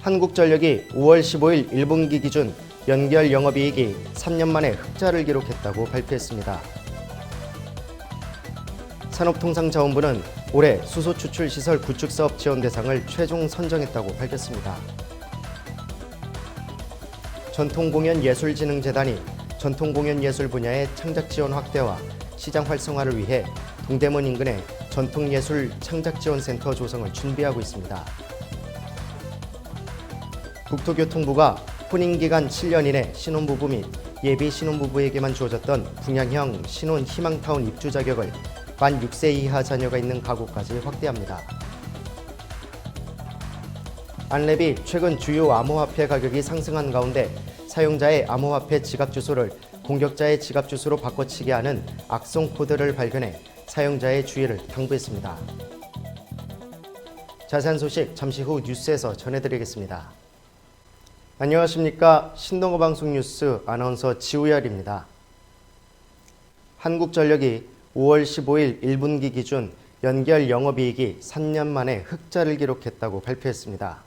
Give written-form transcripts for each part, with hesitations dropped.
한국전력이 5월 15일 1분기 기준 연결 영업이익이 3년 만에 흑자를 기록했다고 발표했습니다. 산업통상자원부는 올해 수소추출시설 구축사업 지원 대상을 최종 선정했다고 밝혔습니다. 전통공연예술진흥재단이 전통공연예술 분야의 창작 지원 확대와 시장 활성화를 위해 동대문 인근에 전통예술 창작지원센터 조성을 준비하고 있습니다. 국토교통부가 혼인기간 7년 이내 신혼부부 및 예비 신혼부부에게만 주어졌던 분양형 신혼 희망타운 입주 자격을 만 6세 이하 자녀가 있는 가구까지 확대합니다. 안랩이 최근 주요 암호화폐 가격이 상승한 가운데 사용자의 암호화폐 지갑 주소를 공격자의 지갑 주소로 바꿔치기 하는 악성 코드를 발견해 사용자의 주의를 당부했습니다. 자세한 소식 잠시 후 뉴스에서 전해드리겠습니다. 안녕하십니까. 신동호 방송 뉴스 아나운서 지우열입니다. 한국전력이 5월 15일 1분기 기준 연결 영업이익이 3년 만에 흑자를 기록했다고 발표했습니다.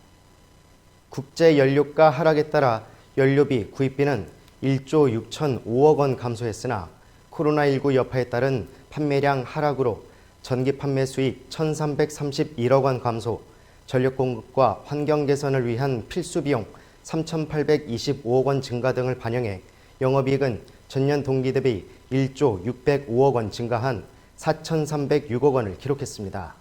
국제연료가 하락에 따라 연료비, 구입비는 1조 6,005억 원 감소했으나 코로나19 여파에 따른 판매량 하락으로 전기 판매 수익 1,331억 원 감소, 전력 공급과 환경 개선을 위한 필수 비용 3,825억 원 증가 등을 반영해 영업이익은 전년 동기 대비 1조 605억 원 증가한 4,306억 원을 기록했습니다.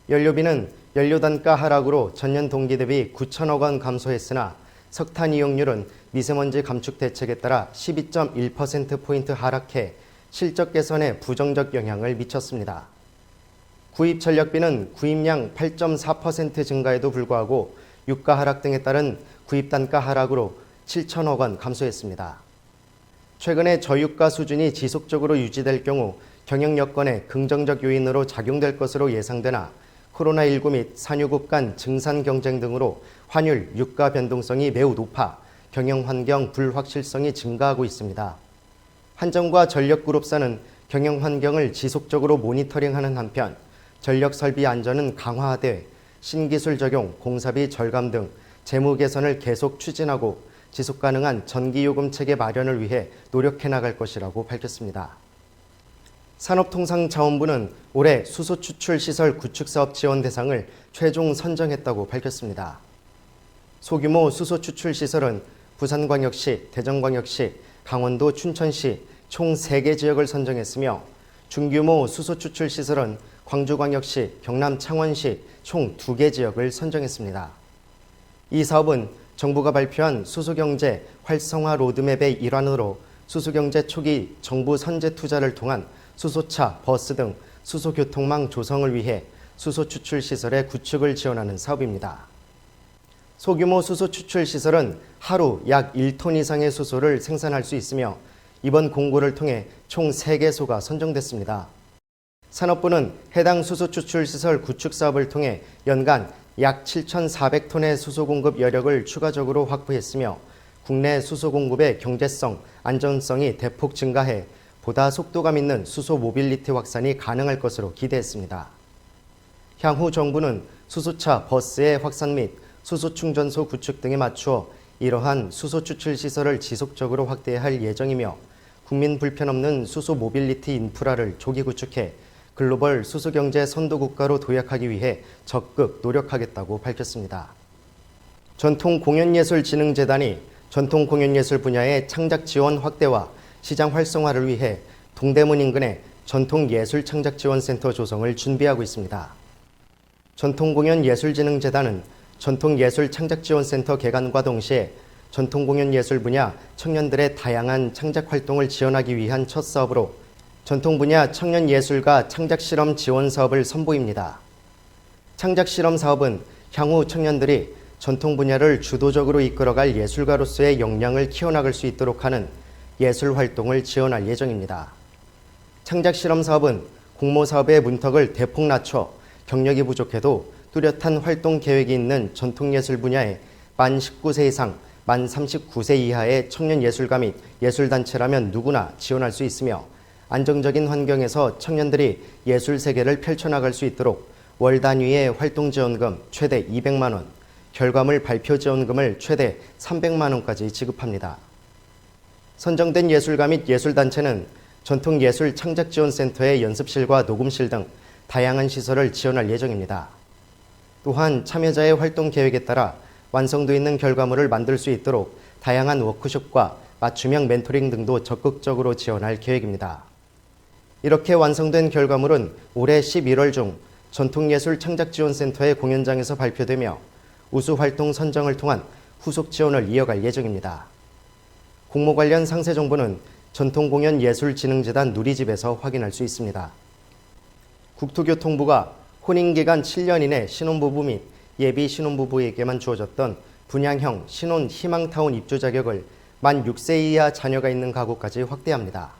연료비는 연료단가 하락으로 전년 동기 대비 9천억 원 감소했으나 석탄 이용률은 미세먼지 감축 대책에 따라 12.1%포인트 하락해 실적 개선에 부정적 영향을 미쳤습니다. 구입 전력비는 구입량 8.4% 증가에도 불구하고 유가 하락 등에 따른 구입 단가 하락으로 7천억 원 감소했습니다. 최근에 저유가 수준이 지속적으로 유지될 경우 경영 여건에 긍정적 요인으로 작용될 것으로 예상되나 코로나19 및 산유국 간 증산 경쟁 등으로 환율, 유가 변동성이 매우 높아 경영 환경 불확실성이 증가하고 있습니다. 한전과 전력그룹사는 경영 환경을 지속적으로 모니터링하는 한편 전력 설비 안전은 강화하되 신기술 적용, 공사비 절감 등 재무 개선을 계속 추진하고 지속 가능한 전기요금 체계 마련을 위해 노력해 나갈 것이라고 밝혔습니다. 산업통상자원부는 올해 수소추출시설 구축사업 지원 대상을 최종 선정했다고 밝혔습니다. 소규모 수소추출시설은 부산광역시, 대전광역시, 강원도 춘천시 총 3개 지역을 선정했으며 중규모 수소추출시설은 광주광역시, 경남 창원시 총 2개 지역을 선정했습니다. 이 사업은 정부가 발표한 수소경제 활성화 로드맵의 일환으로 수소경제 초기 정부 선제 투자를 통한 수소차, 버스 등 수소교통망 조성을 위해 수소추출시설의 구축을 지원하는 사업입니다. 소규모 수소추출시설은 하루 약 1톤 이상의 수소를 생산할 수 있으며 이번 공고를 통해 총 3개소가 선정됐습니다. 산업부는 해당 수소추출시설 구축 사업을 통해 연간 약 7,400톤의 수소 공급 여력을 추가적으로 확보했으며 국내 수소 공급의 경제성, 안전성이 대폭 증가해 보다 속도감 있는 수소 모빌리티 확산이 가능할 것으로 기대했습니다. 향후 정부는 수소차, 버스의 확산 및 수소 충전소 구축 등에 맞추어 이러한 수소 추출 시설을 지속적으로 확대할 예정이며 국민 불편 없는 수소 모빌리티 인프라를 조기 구축해 글로벌 수소경제 선도국가로 도약하기 위해 적극 노력하겠다고 밝혔습니다. 전통공연예술진흥재단이 전통공연예술 분야의 창작 지원 확대와 시장 활성화를 위해 동대문 인근에 전통예술창작지원센터 조성을 준비하고 있습니다. 전통공연예술진흥재단은 전통예술창작지원센터 개관과 동시에 전통공연예술 분야 청년들의 다양한 창작활동을 지원하기 위한 첫 사업으로 전통 분야 청년예술가 창작실험 지원 사업을 선보입니다. 창작실험 사업은 향후 청년들이 전통 분야를 주도적으로 이끌어갈 예술가로서의 역량을 키워나갈 수 있도록 하는 예술 활동을 지원할 예정입니다. 창작실험 사업은 공모사업의 문턱을 대폭 낮춰 경력이 부족해도 뚜렷한 활동 계획이 있는 전통예술 분야에 만 19세 이상, 만 39세 이하의 청년예술가 및 예술단체라면 누구나 지원할 수 있으며 안정적인 환경에서 청년들이 예술 세계를 펼쳐나갈 수 있도록 월 단위의 활동지원금 최대 200만 원, 결과물 발표 지원금을 최대 300만 원까지 지급합니다. 선정된 예술가 및 예술단체는 전통예술창작지원센터의 연습실과 녹음실 등 다양한 시설을 지원할 예정입니다. 또한 참여자의 활동 계획에 따라 완성도 있는 결과물을 만들 수 있도록 다양한 워크숍과 맞춤형 멘토링 등도 적극적으로 지원할 계획입니다. 이렇게 완성된 결과물은 올해 11월 중 전통예술창작지원센터의 공연장에서 발표되며 우수활동 선정을 통한 후속 지원을 이어갈 예정입니다. 공모 관련 상세 정보는 전통공연예술진흥재단 누리집에서 확인할 수 있습니다. 국토교통부가 혼인기간 7년 이내 신혼부부 및 예비 신혼부부에게만 주어졌던 분양형 신혼 희망타운 입주 자격을 만 6세 이하 자녀가 있는 가구까지 확대합니다.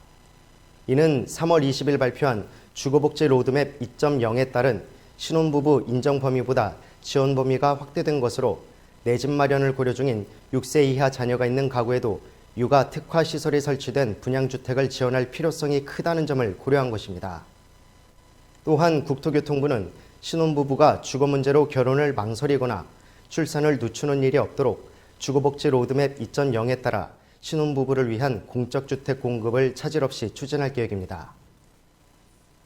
이는 3월 20일 발표한 주거복지 로드맵 2.0에 따른 신혼부부 인정 범위보다 지원 범위가 확대된 것으로 내 집 마련을 고려 중인 6세 이하 자녀가 있는 가구에도 육아 특화 시설이 설치된 분양주택을 지원할 필요성이 크다는 점을 고려한 것입니다. 또한 국토교통부는 신혼부부가 주거 문제로 결혼을 망설이거나 출산을 늦추는 일이 없도록 주거복지 로드맵 2.0에 따라 신혼부부를 위한 공적주택 공급을 차질 없이 추진할 계획입니다.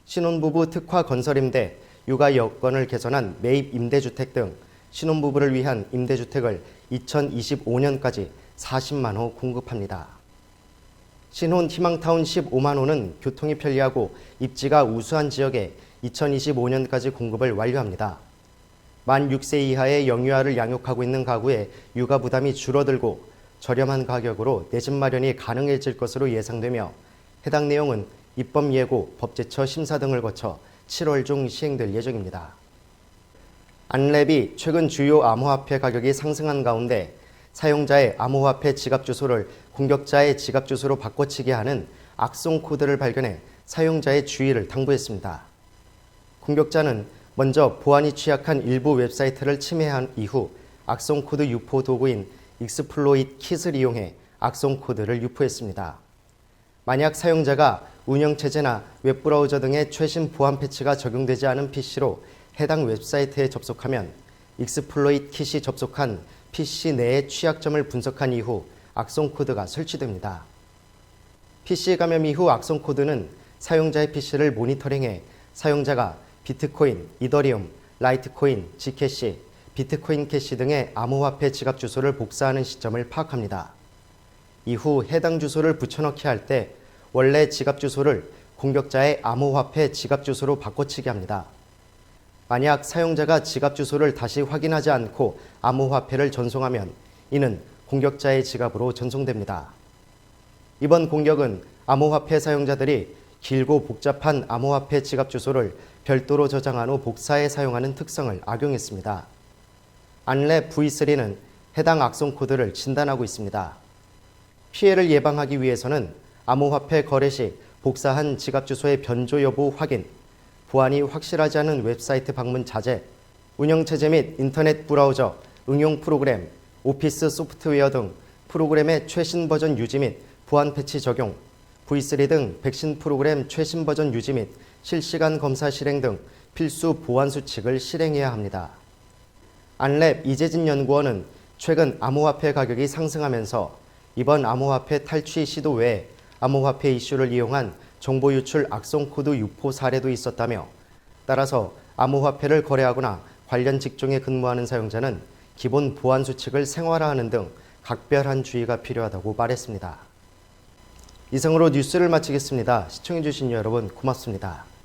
신혼부부 특화 건설임대, 육아 여건을 개선한 매입 임대주택 등 신혼부부를 위한 임대주택을 2025년까지 40만 호 공급합니다. 신혼 희망타운 15만 호는 교통이 편리하고 입지가 우수한 지역에 2025년까지 공급을 완료합니다. 만 6세 이하의 영유아를 양육하고 있는 가구의 육아 부담이 줄어들고 저렴한 가격으로 내 집 마련이 가능해질 것으로 예상되며 해당 내용은 입법 예고, 법제처 심사 등을 거쳐 7월 중 시행될 예정입니다. 안랩이 최근 주요 암호화폐 가격이 상승한 가운데 사용자의 암호화폐 지갑 주소를 공격자의 지갑 주소로 바꿔치기 하는 악성 코드를 발견해 사용자의 주의를 당부했습니다. 공격자는 먼저 보안이 취약한 일부 웹사이트를 침해한 이후 악성 코드 유포 도구인 익스플로이트 킷을 이용해 악성 코드를 유포했습니다. 만약 사용자가 운영체제나 웹브라우저 등의 최신 보안 패치가 적용되지 않은 PC로 해당 웹사이트에 접속하면 익스플로이트 킷이 접속한 PC 내의 취약점을 분석한 이후 악성 코드가 설치됩니다. PC 감염 이후 악성 코드는 사용자의 PC를 모니터링해 사용자가 비트코인, 이더리움, 라이트코인, 지캐시, 비트코인 캐시 등의 암호화폐 지갑 주소를 복사하는 시점을 파악합니다. 이후 해당 주소를 붙여넣기 할 때 원래 지갑 주소를 공격자의 암호화폐 지갑 주소로 바꿔치기 합니다. 만약 사용자가 지갑 주소를 다시 확인하지 않고 암호화폐를 전송하면 이는 공격자의 지갑으로 전송됩니다. 이번 공격은 암호화폐 사용자들이 길고 복잡한 암호화폐 지갑 주소를 별도로 저장한 후 복사해 사용하는 특성을 악용했습니다. 안랩 V3는 해당 악성 코드를 진단하고 있습니다. 피해를 예방하기 위해서는 암호화폐 거래 시 복사한 지갑 주소의 변조 여부 확인, 보안이 확실하지 않은 웹사이트 방문 자제, 운영체제 및 인터넷 브라우저, 응용 프로그램, 오피스 소프트웨어 등 프로그램의 최신 버전 유지 및 보안 패치 적용, V3 등 백신 프로그램 최신 버전 유지 및 실시간 검사 실행 등 필수 보안 수칙을 실행해야 합니다. 안랩 이재진 연구원은 최근 암호화폐 가격이 상승하면서 이번 암호화폐 탈취 시도 외에 암호화폐 이슈를 이용한 정보 유출 악성 코드 유포 사례도 있었다며 따라서 암호화폐를 거래하거나 관련 직종에 근무하는 사용자는 기본 보안 수칙을 생활화하는 등 각별한 주의가 필요하다고 말했습니다. 이상으로 뉴스를 마치겠습니다. 시청해주신 여러분 고맙습니다.